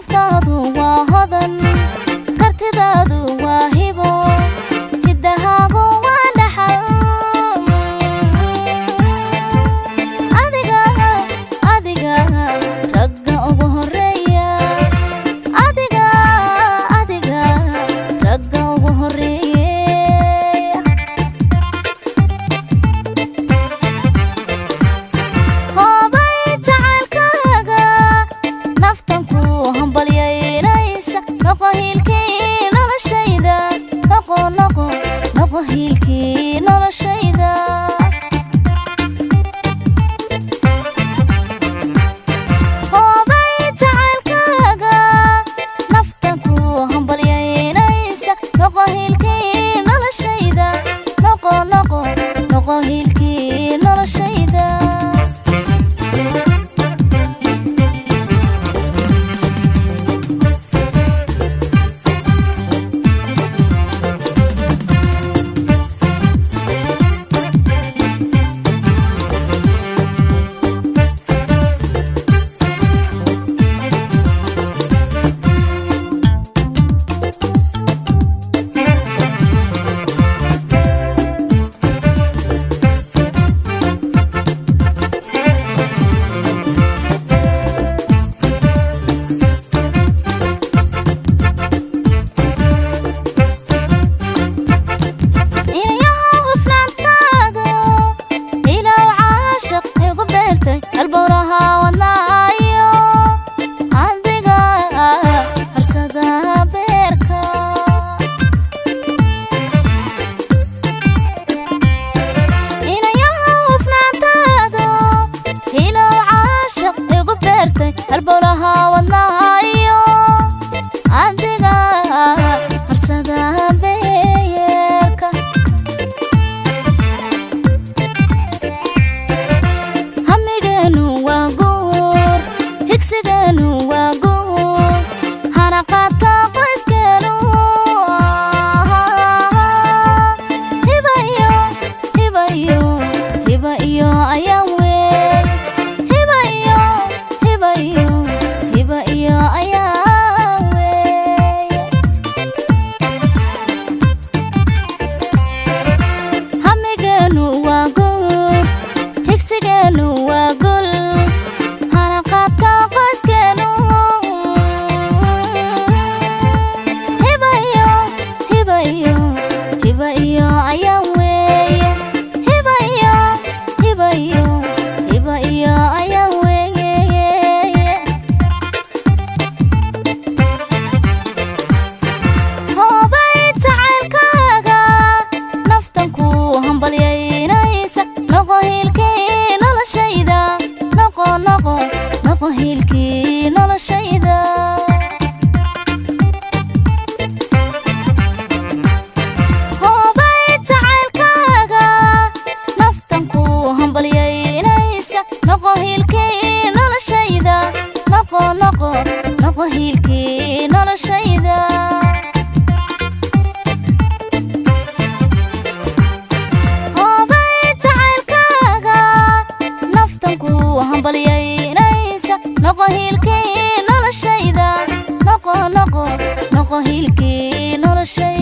naftaadu waa hodan kartidaadu waa hibo hidahaagu waa dhaxal adiga ragga ugu horeeya adiga ragga ugu horeeya hoobay jacaylkaaga naftan ku hambalyaynaysa noqo hiilkii noloshayda noqo hiilkii noloshayda hoobay jacaylkaaga naftan ku hambalyaynaysa noqo hiilkii noloshayda noqo hiilkii noloshayda albowraha wadnaayo adiga harsada beerka inayaha hufnaantaado hilow caashaq igu beertay albowraha wadnaayo adiga harsada beerka higsiganu waa guur hanaqaadka qoyskeenu hiba iyo ayaan wey hiba iyo ayaan wey hamiganu waa guur higsiganu waa gul hanaqaadka qoyskeenu hiba iyo ayaan weeye hiba iyo ayaan weeye hoobay jacaylkaaga naftan ku hambalyaynaysa noqo hiilkii noloshayda noqo hiilkii noloshayda hoobay jacaylkaaga naftan ku hambalyaynaysa noqo hiilkii noloshayda noqo hiilkii noloshayda hoobay jacaylkaaga naftan ku hambalyaynaysa noqo hiilkii noloshayda noqo hiilkii noloshayda